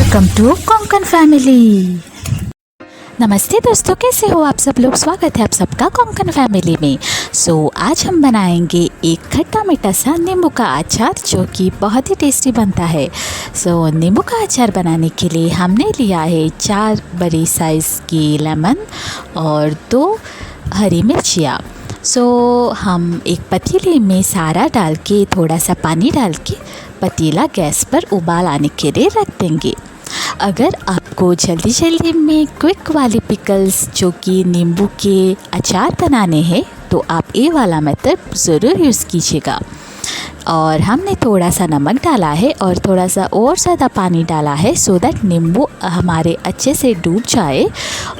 Welcome to Konkan family. नमस्ते दोस्तों, कैसे हो आप सब लोग। स्वागत है आप सबका कोंकण फैमिली में। आज हम बनाएंगे एक खट्टा मीठा सा नींबू का अचार जो कि बहुत ही टेस्टी बनता है। नींबू का अचार बनाने के लिए हमने लिया है 4 बड़ी साइज़ की लेमन और 2 हरी मिर्चियाँ। हम एक पतीले में सारा डाल के थोड़ा सा पानी डाल के पतीला गैस पर उबाल आने के लिए रख देंगे। अगर आपको जल्दी में क्विक वाली पिकल्स जो कि नींबू के अचार बनाने हैं तो आप ये वाला मेथड ज़रूर यूज़ कीजिएगा। और हमने थोड़ा सा नमक डाला है और थोड़ा सा और ज़्यादा पानी डाला है सो दैट नींबू हमारे अच्छे से डूब जाए।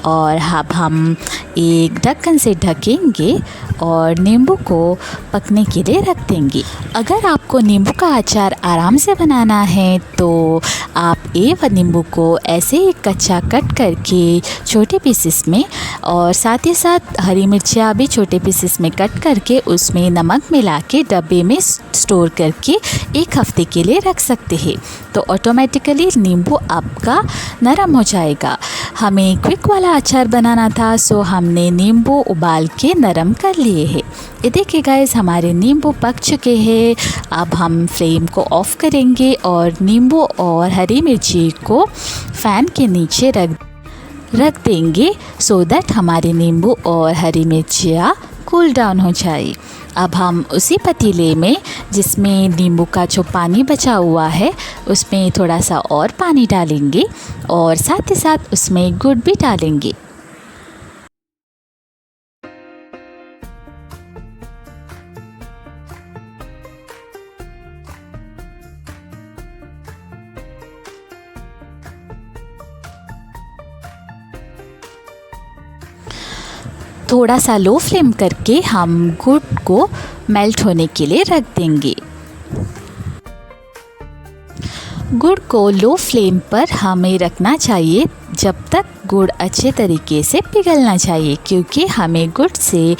और अब हम एक ढक्कन से ढकेंगे और नींबू को पकने के लिए रख देंगे। अगर आपको नींबू का अचार आराम से बनाना है तो आप ये नींबू को ऐसे ही कच्चा कट करके छोटे पीसेस में और साथ ही साथ हरी मिर्चियाँ भी छोटे पीसेस में कट करके उसमें नमक मिला के डब्बे में स्टोर करके 1 हफ्ते के लिए रख सकते हैं। तो ऑटोमेटिकली नींबू आपका नरम हो जाएगा। हमें क्विक वाला अचार बनाना था सो हमने नींबू उबाल के नरम कर लिए हैं। ये देखिए गाइस, हमारे नींबू पक चुके हैं। अब हम फ्लेम को ऑफ़ करेंगे और नींबू और हरी मिर्ची को फ़ैन के नीचे रख देंगे सो दैट हमारे नींबू और हरी मिर्चियाँ कूल डाउन हो जाए। अब हम उसी पतीले में जिसमें नींबू का जो पानी बचा हुआ है उसमें थोड़ा सा और पानी डालेंगे और साथ ही साथ उसमें गुड़ भी डालेंगे। थोड़ा सा लो फ्लेम करके हम गुड़ को मेल्ट होने के लिए रख देंगे। गुड़ को लो फ्लेम पर हमें रखना चाहिए जब तक गुड़ अच्छे तरीके से पिघलना चाहिए, क्योंकि हमें गुड़ से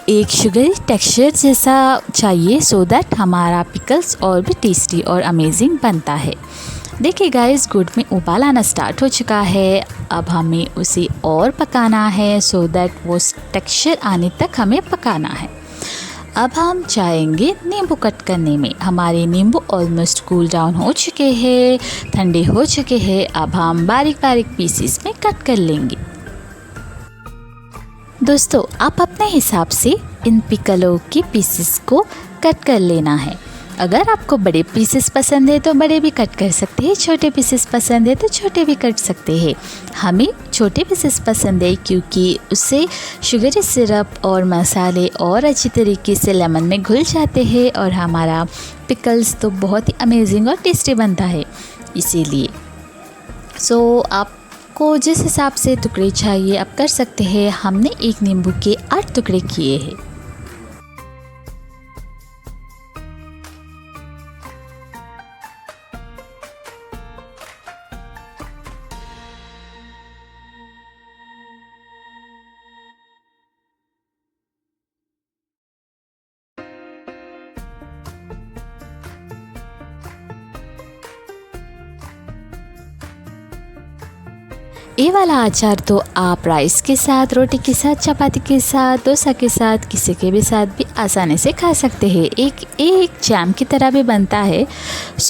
एक शुगरी टेक्सचर जैसा चाहिए सो दैट हमारा पिकल्स और भी टेस्टी और अमेजिंग बनता है। देखिए गाइस, गुड़ में उबाल आना स्टार्ट हो चुका है। अब हमें उसे और पकाना है सो दैट वो टेक्सचर आने तक हमें पकाना है। अब हम जाएंगे नींबू कट करने में। हमारे नींबू ऑलमोस्ट कूल डाउन हो चुके हैं, ठंडे हो चुके हैं। अब हम बारीक बारीक पीसेस में कट कर लेंगे। दोस्तों, आप अपने हिसाब से इन पिकलों के पीसेस को कट कर लेना है। अगर आपको बड़े पीसेस पसंद है तो बड़े भी कट कर सकते हैं, छोटे पीसेस पसंद है तो छोटे भी कट सकते हैं। हमें छोटे पीसेस पसंद है क्योंकि उससे शुगरी सिरप और मसाले और अच्छी तरीके से लेमन में घुल जाते हैं और हमारा पिकल्स तो बहुत ही अमेजिंग और टेस्टी बनता है इसीलिए। आपको जिस हिसाब से टुकड़े चाहिए आप कर सकते हैं। हमने एक नींबू के 8 टुकड़े किए हैं। ये वाला अचार तो आप राइस के साथ, रोटी के साथ, चपाती के साथ, डोसा के साथ, किसी के भी साथ भी आसानी से खा सकते हैं। एक जैम की तरह भी बनता है।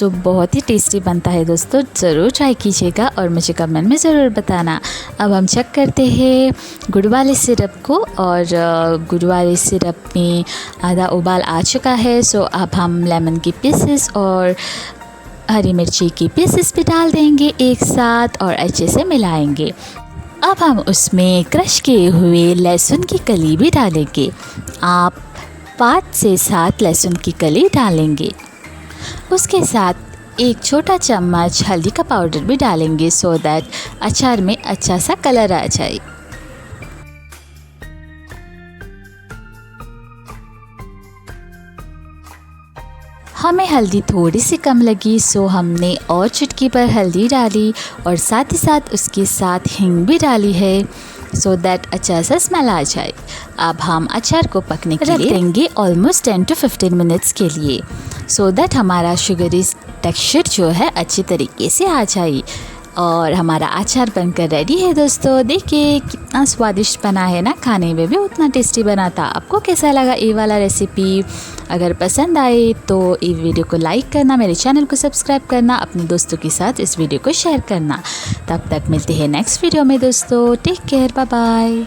बहुत ही टेस्टी बनता है दोस्तों, ज़रूर ट्राई कीजिएगा और मुझे कमेंट में ज़रूर बताना। अब हम चेक करते हैं गुड़ वाले सिरप को और गुड़ वाले सिरप में आधा उबाल आ चुका है। अब हम लेमन के पीसेस और हरी मिर्ची की पीसेस भी डाल देंगे एक साथ और अच्छे से मिलाएंगे। अब हम उसमें क्रश किए हुए लहसुन की कली भी डालेंगे। आप 5 से 7 लहसुन की कली डालेंगे। उसके साथ एक छोटा चम्मच हल्दी का पाउडर भी डालेंगे सो दैट अचार में अच्छा सा कलर आ जाए। हमें हल्दी थोड़ी सी कम लगी सो हमने और चुटकी पर हल्दी डाली और साथ ही साथ उसके साथ हींग भी डाली है सो दैट अच्छा सा स्मेल आ जाए। अब हम अचार को पकने के लिए रख देंगे ऑलमोस्ट 10 to 15 मिनट्स के लिए सो दैट हमारा शुगरी टेक्सचर जो है अच्छी तरीके से आ जाए। और हमारा अचार बनकर रेडी है दोस्तों। देखिए कितना स्वादिष्ट बना है ना, खाने में भी उतना टेस्टी बना था। आपको कैसा लगा ये वाला रेसिपी? अगर पसंद आए तो ये वीडियो को लाइक करना, मेरे चैनल को सब्सक्राइब करना, अपने दोस्तों के साथ इस वीडियो को शेयर करना। तब तक मिलते हैं नेक्स्ट वीडियो में दोस्तों। Take care, bye bye.